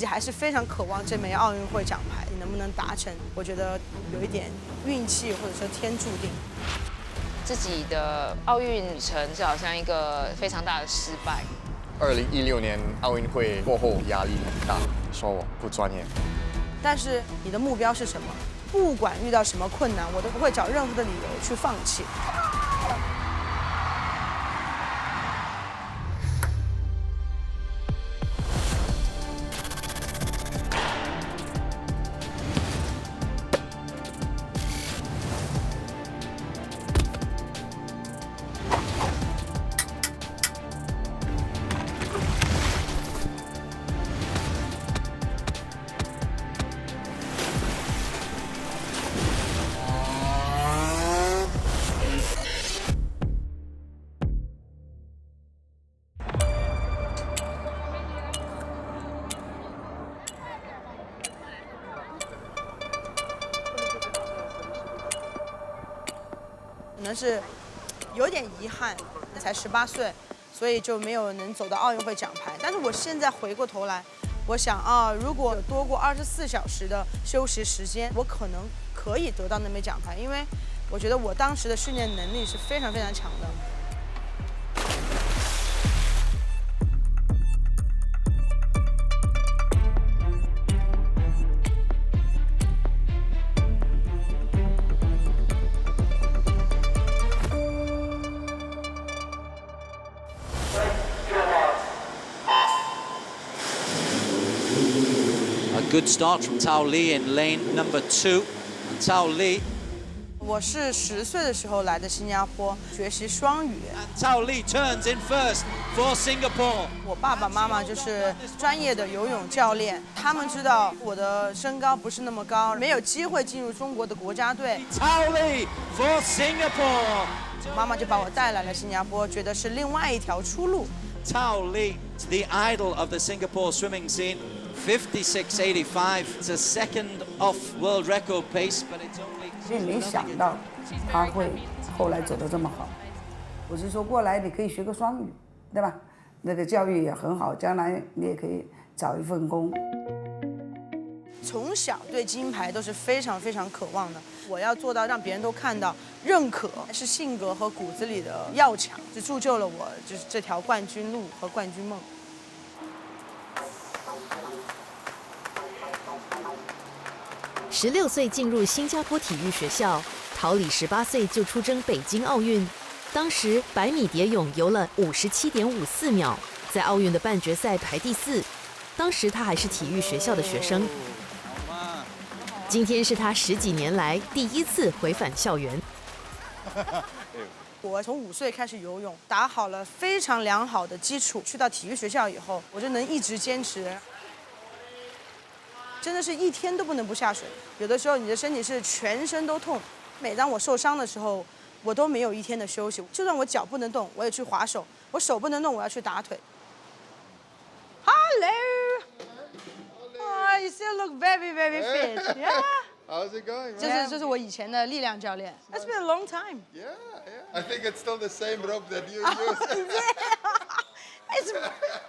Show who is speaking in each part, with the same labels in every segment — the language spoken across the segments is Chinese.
Speaker 1: 己还是非常渴望这枚奥运会奖牌，能不能达成？我觉得有一点运气或者说天注定。
Speaker 2: 自己的奥运旅程就好像一个非常大的失败。
Speaker 3: 2016年奥运会过后压力很大，说我不专业。
Speaker 1: 但是你的目标是什么？不管遇到什么困难，我都不会找任何的理由去放弃。可能是有点遗憾，才18岁，所以就没有能走到奥运会奖牌。但是我现在回过头来，我想啊，如果有多过24小时的休息时间，我可能可以得到那枚奖牌，因为我觉得我当时的训练能力是非常非常强的。
Speaker 4: Good start from Tao Li in lane number 2. And Tao Li.
Speaker 1: 我是10岁的时候来的新加坡学习双语。
Speaker 4: And Tao Li turns in first for Singapore.
Speaker 1: 我爸爸妈妈就是专业的游泳教练，他们知道我的身高不是那么高，没有机会进入中国的国家队。
Speaker 4: Tao Li for Singapore.
Speaker 1: 妈妈就把我带来了新加坡，觉得是另外一条出路。
Speaker 4: Tao Li, the idol of the Singapore swimming scene. 56.85. It's a second off world record pace, but it's only.
Speaker 5: 所以没想到他会后来走得这么好。我是说过来你可以学个双语，对吧？那个教育也很好，将来你也可以找一份工。
Speaker 1: 从小对金牌都是非常非常渴望的，我要做到让别人都看到认可，是性格和骨子里的要强，就铸就了我就是这条冠军路和冠军梦。
Speaker 6: 16岁进入新加坡体育学校，陶李18岁就出征北京奥运。当时100米蝶泳游了57.54秒，在奥运的半决赛排第4。当时他还是体育学校的学生。今天是他10几年来第一次回返校园。
Speaker 1: 我从5岁开始游泳，打好了非常良好的基础。去到体育学校以后，我就能一直坚持。真的是一天都不能不下水，有的时候你的身体是全身都痛。每当我受伤的时候，我都没有一天的休息。就算我脚不能动，我也去划手；我手不能动，我要去打腿。Hello. Oh, you still look very, very fit. Yeah.
Speaker 7: How's it going?
Speaker 1: 这是我以前的力量教练。It's been a long time.
Speaker 7: Yeah, yeah. I think it's still the same rope that you use.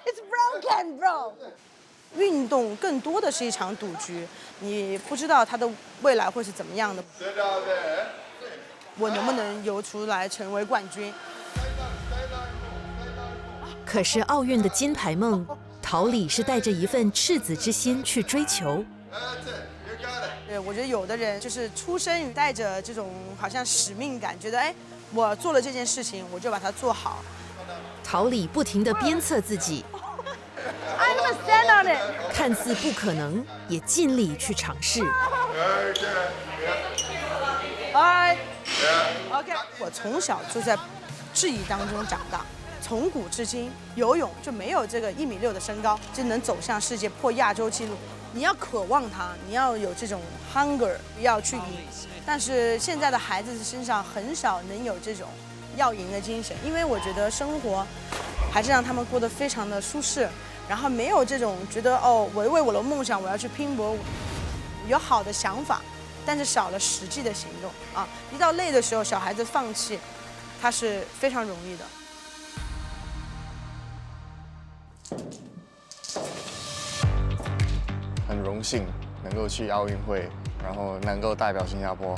Speaker 1: It's broken, bro. 运动更多的是一场赌局，你不知道它的未来会是怎么样的。我能不能游出来成为冠军？
Speaker 6: 可是奥运的金牌梦，陶李是带着一份赤子之心去追求。
Speaker 1: 对，我觉得有的人就是出生于带着这种好像使命感，觉得哎，我做了这件事情，我就把它做好。
Speaker 6: 陶李不停地鞭策自己。
Speaker 1: I'm gonna stand on it.
Speaker 6: 看似不可能，也尽力去尝试。
Speaker 1: Alright. OK. 我从小就在质疑当中长大，从古至今，游泳就没有这个1.6米的身高就能走向世界破亚洲纪录。你要渴望它，你要有这种 hunger， 要去赢。但是现在的孩子身上很少能有这种要赢的精神，因为我觉得生活还是让他们过得非常的舒适。然后没有这种觉得哦，我为我的梦想我要去拼搏，有好的想法，但是少了实际的行动啊！一到累的时候，小孩子放弃，他是非常容易的。
Speaker 3: 荣幸能够去奥运会，然后能够代表新加坡。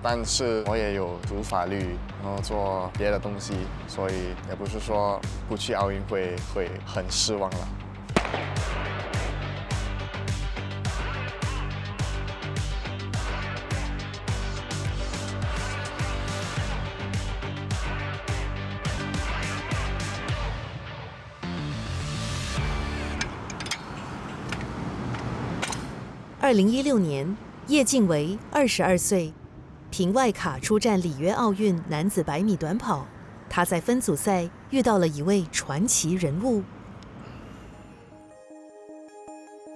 Speaker 3: 但是我也有读法律，然后做别的东西，所以也不是说不去奥运会会很失望了。
Speaker 6: 2016年，叶静维22岁，凭外卡出战里约奥运男子100米短跑。他在分组赛遇到了一位传奇人物。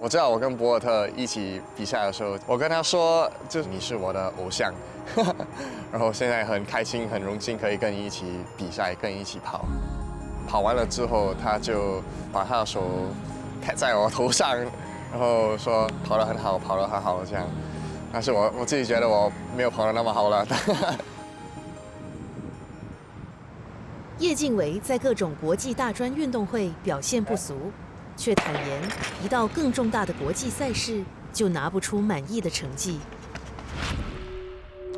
Speaker 3: 我知道我跟博尔特一起比赛的时候，我跟他说，就是你是我的偶像，然后现在很开心、很荣幸可以跟你一起比赛，跟你一起跑。跑完了之后，他就把他的手拍在我头上。然后说跑得很好，跑得很好这样，但是我自己觉得我没有跑得那么好了。
Speaker 6: 叶静维在各种国际大专运动会表现不俗，却坦言一到更重大的国际赛事就拿不出满意的成绩。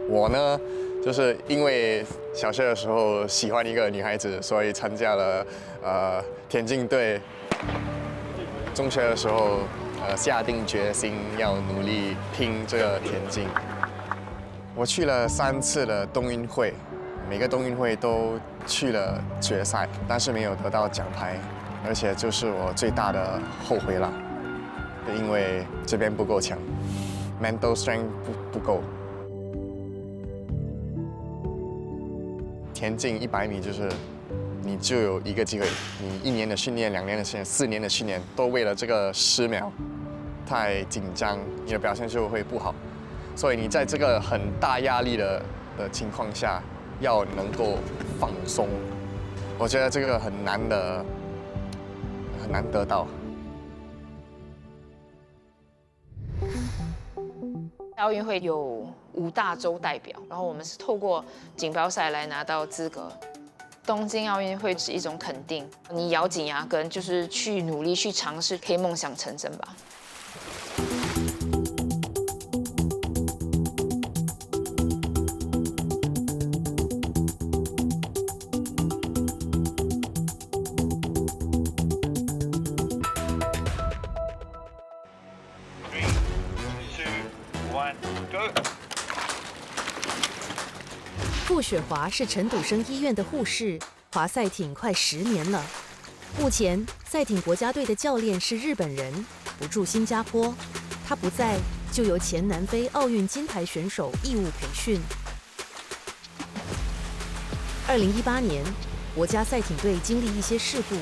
Speaker 3: 我呢，就是因为小学的时候喜欢一个女孩子，所以参加了田径队。中学的时候。下定决心要努力拼这个田径。我去了3次的冬运会，每个冬运会都去了决赛，但是没有得到奖牌，而且就是我最大的后悔了，因为这边不够强 ，mental strength 不够。田径100米就是。你就有一个机会，你1年的训练、2年的训练、4年的训练，都为了这个10秒，太紧张，你的表现就会不好。所以你在这个很大压力的情况下，要能够放松，我觉得这个很难得到。
Speaker 2: 奥运会有5大洲代表，然后我们是透过锦标赛来拿到资格。东京奥运会是一种肯定，你咬紧牙根，就是去努力去尝试，可以梦想成真吧。
Speaker 8: 3, 2, 1, go！
Speaker 6: 傅雪华是陈笃生医院的护士，滑赛艇快10年了。目前赛艇国家队的教练是日本人，不住新加坡。他不在，就由前南非奥运金牌选手义务培训。2018年，国家赛艇队经历一些事故，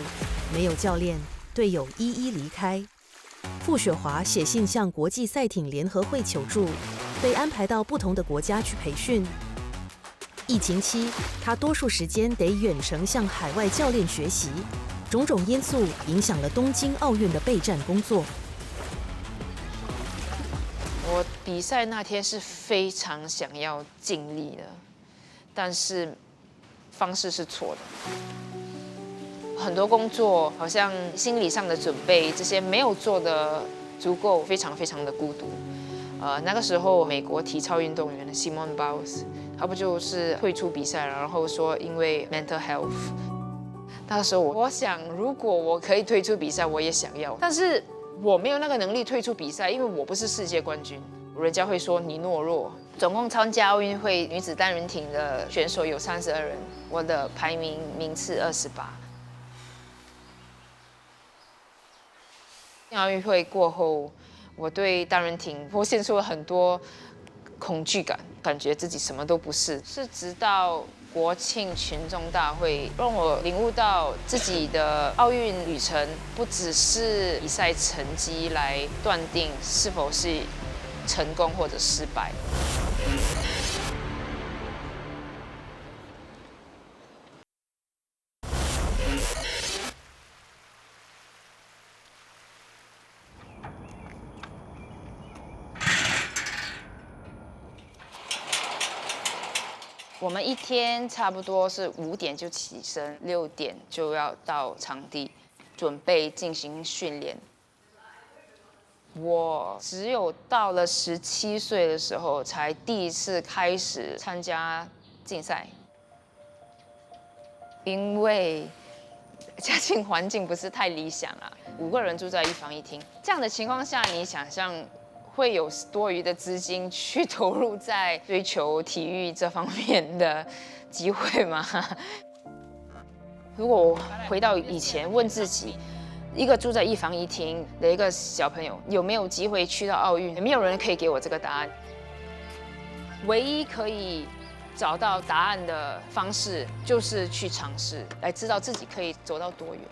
Speaker 6: 没有教练，队友一一离开。傅雪华写信向国际赛艇联合会求助，被安排到不同的国家去培训。疫情期，他多数时间得远程向海外教练学习，种种因素影响了东京奥运的备战工作。
Speaker 2: 我比赛那天是非常想要尽力的，但是方式是错的。很多工作好像心理上的准备这些没有做的足够，非常非常的孤独。那个时候美国体操运动员 Simone Biles。他不就是退出比赛了，然后说因为 mental health。那个时候我想，如果我可以退出比赛，我也想要，但是我没有那个能力退出比赛，因为我不是世界冠军。人家会说你懦弱。总共参加奥运会女子单人艇的选手有32人，我的排名次28。奥运会过后，我对单人艇我现出了很多恐惧感，感觉自己什么都不是。是直到国庆群众大会，让我领悟到自己的奥运旅程不只是比赛成绩来断定是否是成功或者失败。我们一天差不多是5点就起身，6点就要到场地，准备进行训练。我只有到了17岁的时候，才第一次开始参加竞赛，因为家境环境不是太理想啊，5个人住在一房一厅，这样的情况下，你想象会有多余的资金去投入在追求体育这方面的机会吗？如果我回到以前，问自己，一个住在一房一厅的一个小朋友，有没有机会去到奥运？没有人可以给我这个答案。唯一可以找到答案的方式，就是去尝试，来知道自己可以走到多远。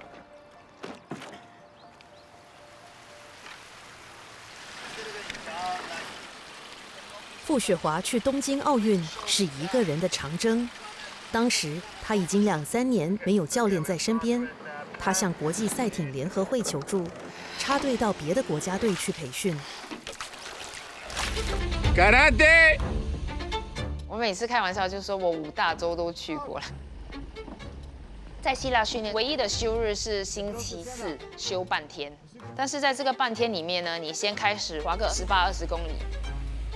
Speaker 6: 傅雪华去东京奥运是一个人的长征。当时他已经2、3年没有教练在身边，他向国际赛艇联合会求助，插队到别的国家队去培训。
Speaker 3: Karate。
Speaker 2: 我每次开玩笑就说我5大洲都去过了。在希腊训练，唯一的休日是星期4休半天，但是在这个半天里面呢，你先开始滑个18、20公里，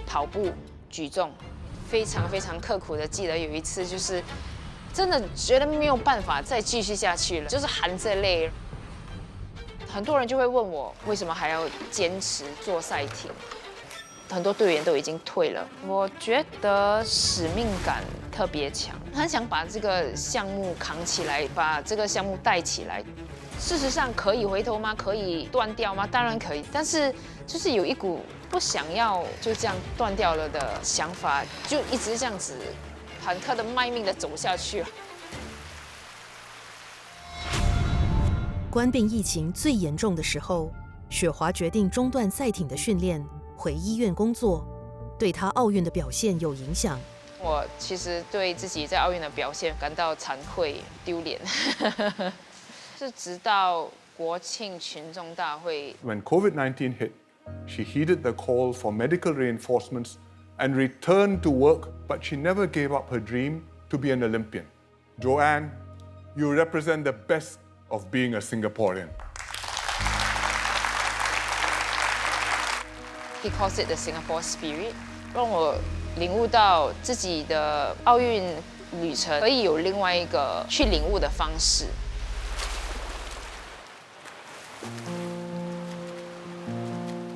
Speaker 2: 跑步、举重。非常非常刻苦的记得有一次，就是真的觉得没有办法再继续下去了，就是含着泪。很多人就会问我，为什么还要坚持做赛艇？很多队员都已经退了，我觉得使命感特别强，很想把这个项目扛起来，把这个项目带起来。事实上可以回头吗？可以断掉吗？当然可以，但是就是有一股不想要就这样断掉了的想法，就一直这样子忐忑的卖命的走下去了。
Speaker 6: 冠病疫情最严重的时候，雪华决定中断赛艇的训练，回医院工作，对她奥运的表现有影响。
Speaker 2: 我其实对自己在奥运的表现感到惭愧、丢脸。是直到国庆群众大会。
Speaker 9: When COVID-19 hit, she heeded the call for medical reinforcements and returned to work, but she never gave up her dream to be an Olympian. Joanne, you represent the best of being a Singaporean.
Speaker 2: He calls it the Singapore spirit， 让我领悟到自己的奥运旅程可以有另外一个去领悟的方式。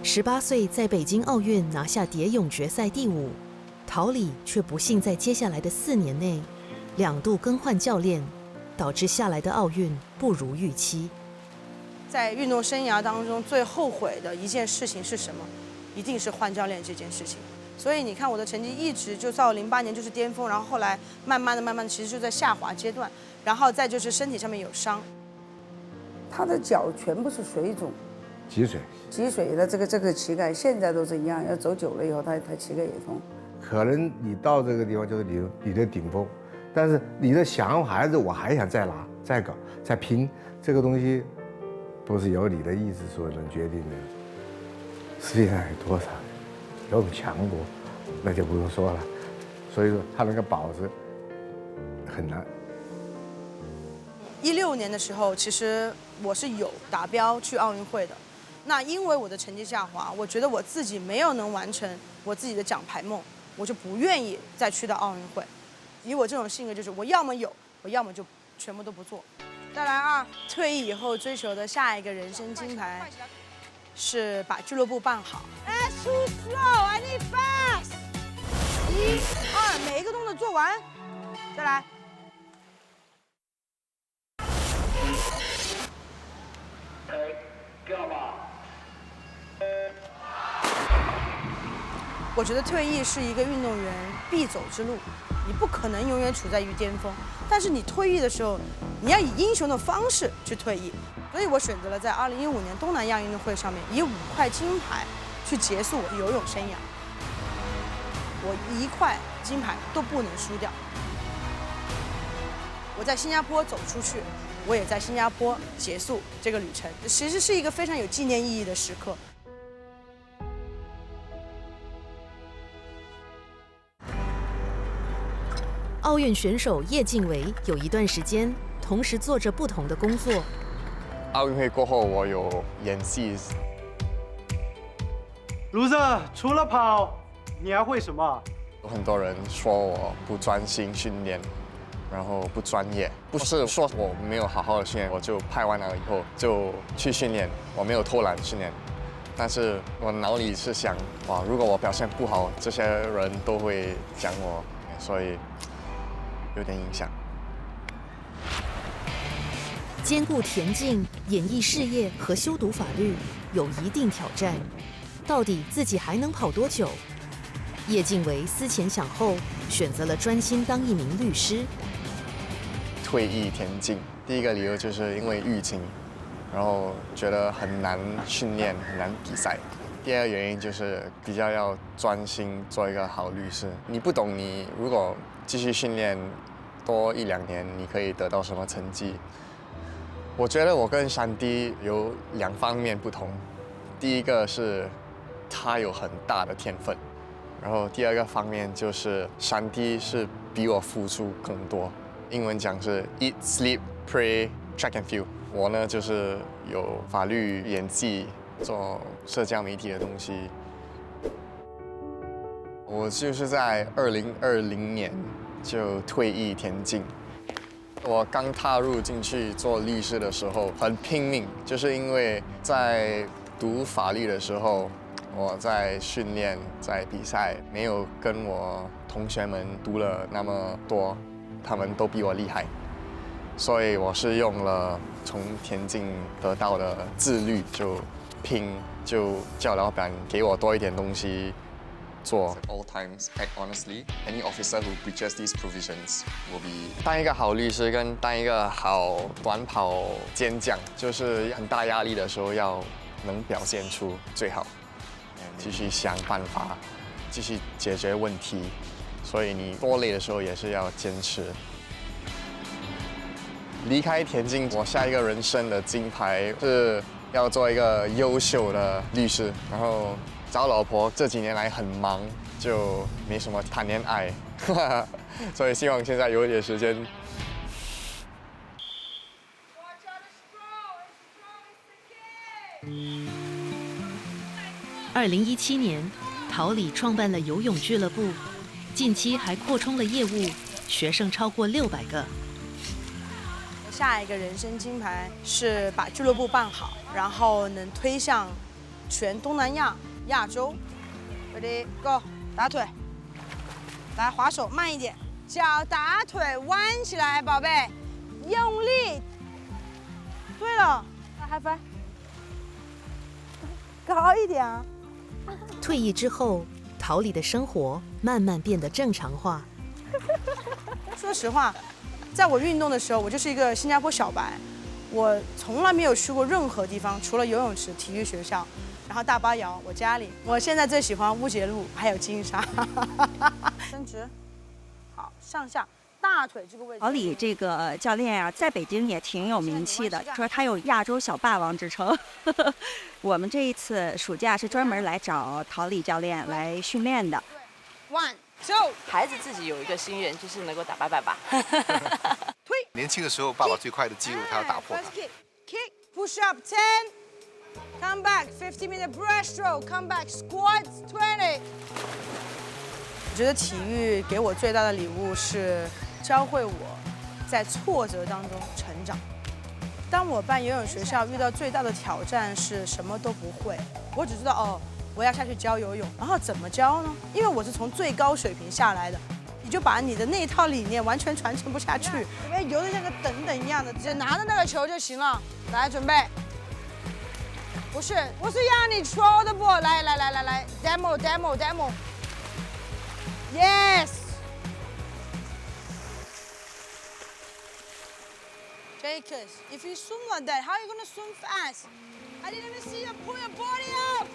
Speaker 6: 18岁在北京奥运拿下蝶泳决赛第5，桃李却不幸在接下来的4年内2度更换教练，导致下来的奥运不如预期。
Speaker 1: 在运动生涯当中最后悔的一件事情是什么？一定是换教练这件事情。所以你看我的成绩一直就到08年就是巅峰，然后后来慢慢的其实就在下滑阶段，然后再就是身体上面有伤。
Speaker 5: 他的脚全部是水肿。积水的这个膝盖现在都是一样，要走久了以后，他膝盖也痛。
Speaker 10: 可能你到这个地方就是你的顶峰，但是你的想法还是我还想再拿、再搞、再拼，这个东西不是由你的意志所能决定的。世界上有多少游泳强国，那就不用说了。所以说他那个保值很难。
Speaker 1: 16年的时候，其实我是有达标去奥运会的。那因为我的成绩下滑，我觉得我自己没有能完成我自己的奖牌梦，我就不愿意再去到奥运会。以我这种性格，就是我要么有，我要么就全部都不做。再来啊，退役以后追求的下一个人生金牌是把俱乐部办好。That's too slow, I need fast。1、2，每一个动作做完，再来。我觉得退役是一个运动员必走之路，你不可能永远处在于巅峰，但是你退役的时候，你要以英雄的方式去退役。所以我选择了在2015年东南亚运动会上面以5块金牌去结束我的游泳生涯。我1块金牌都不能输掉。我在新加坡走出去，我也在新加坡结束这个旅程，其实是一个非常有纪念意义的时刻。
Speaker 6: 奥运选手叶静伟有一段时间同时做着不同的工作。
Speaker 3: 奥运会过后，我有演戏，
Speaker 11: 卢瑟，除了跑，你还会什么？
Speaker 3: 有很多人说我不专心训练，然后不专业，不是说我没有好好的训练，我就拍完了以后就去训练，我没有偷懒训练。但是我脑里是想，哇，如果我表现不好，这些人都会讲我，所以有点影响。
Speaker 6: 兼顾田径、演艺事业和修读法律，有一定挑战。到底自己还能跑多久？叶敬维思前想后，选择了专心当一名律师。
Speaker 3: 退役田径，第一个理由就是因为疫情，然后觉得很难训练，很难比赛。第二个原因就是比较要专心做一个好律师。你不懂，你如果继续训练多1、2年，你可以得到什么成绩？我觉得我跟山迪有2方面不同。第一个是他有很大的天分，然后第二个方面就是山迪是比我付出更多。英文讲是 eat, sleep, pray, track and field。我呢就是有法律、演技、做社交媒体的东西。我就是在2020年就退役田径。我刚踏入进去做律师的时候很拼命，就是因为在读法律的时候，我在训练、在比赛，没有跟我同学们读了那么多，他们都比我厉害，所以我是用了从田径得到的自律，就拼，就叫老板给我多一点东西做。At all times, act honestly. Any officer who breaches these provisions will be. 当一个好律师跟当一个好短跑健将，就是很大压力的时候要能表现出最好，继续想办法，继续解决问题。所以你多累的时候也是要坚持。离开田径，我下一个人生的金牌是要做一个优秀的律师，然后找老婆这几年来很忙，就没什么谈恋爱，所以希望现在有一点时间。
Speaker 6: 2017年，桃李创办了游泳俱乐部，近期还扩充了业务，学生超过600个。
Speaker 1: 下一个人生金牌是把俱乐部办好，然后能推向全东南亚、亚洲。Ready go， 打腿，来划手慢一点，脚打腿弯起来，宝贝，用力。对了，来high five，高一点啊。
Speaker 6: 退役之后，桃李的生活慢慢变得正常化。
Speaker 1: 说实话，在我运动的时候，我就是一个新加坡小白，我从来没有去过任何地方，除了游泳池、体育学校，然后大巴窑，我家里。我现在最喜欢乌节路，还有金沙。伸直，好，上下。大腿这个位置。
Speaker 12: 桃李这个教练啊，在北京也挺有名气的，说他有亚洲小霸王之称。我们这一次暑假是专门来找桃李教练来训练的。
Speaker 1: One, two，
Speaker 13: 孩子自己有一个心愿，就是能够打800把。
Speaker 1: 推。
Speaker 7: 年轻的时候，爸爸最快的记录，他要打破它。
Speaker 1: Kick, push up 10, come back 50-meter breaststroke, come back squats 20。我觉得体育给我最大的礼物是教会我在挫折当中成长。当我办游泳学校遇到最大的挑战是什么都不会，我只知道哦，我要下去教游泳，然后怎么教呢？因为我是从最高水平下来的，你就把你的那一套理念完全传承不下去，因为游的像个等一样的，只拿着那个球就行了。来，准备。不是，我是让你 throw the ball， 来 ，demo。Yes. Jacobs, if you swim like that, how are you going to swim fast? I didn't even see you pull your body up.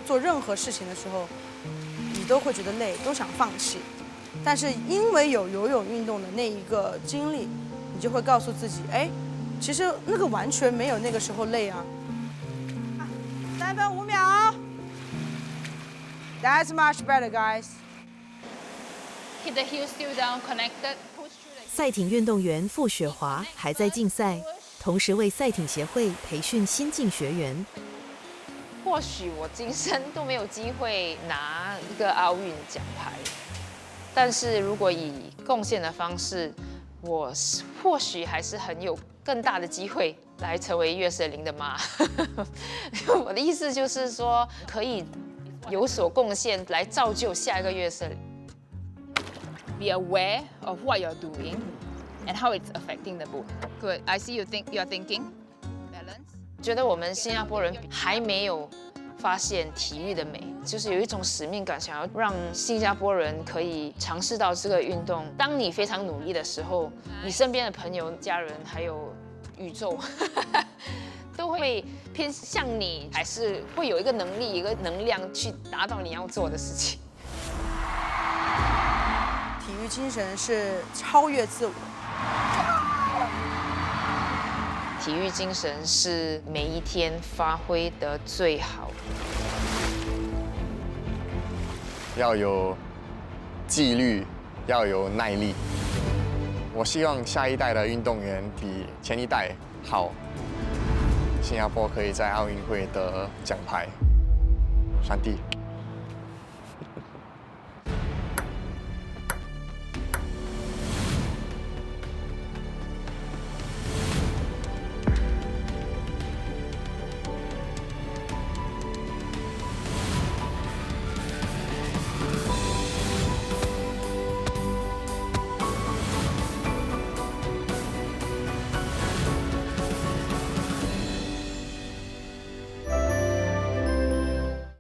Speaker 1: 做任何事情的时候，你都会觉得累，都想放弃。但是因为有游泳运动的那一个经历，你就会告诉自己，哎，其实那个完全没有那个时候累啊。3分5秒。That's much better, guys.
Speaker 14: Keep the heels still down, connected.
Speaker 6: 赛艇运动员傅雪华还在竞赛，同时为赛艇协会培训新进学员。
Speaker 2: 或许我今生都没有机会拿一个奥运奖牌，但是如果以贡献的方式，我或许还是很有更大的机会来成为月舍林的妈。我的意思就是说，可以有所贡献，来造就下一个月舍林。
Speaker 14: Be aware of what you're doing and how it's affecting the boat. Good. I see you're thinking. Balance.
Speaker 2: 觉得我们新加坡人还没有发现体育的美，就是有一种使命感，想要让新加坡人可以尝试到这个运动。当你非常努力的时候，你身边的朋友、家人还有宇宙都会偏向你，还是会有一个能力、一个能量去达到你要做的事情。
Speaker 1: 体育精神是超越自我。
Speaker 2: 体育精神是每一天发挥得最好。
Speaker 3: 要有纪律，要有耐力。我希望下一代的运动员比前一代好。新加坡可以在奥运会得奖牌。上帝。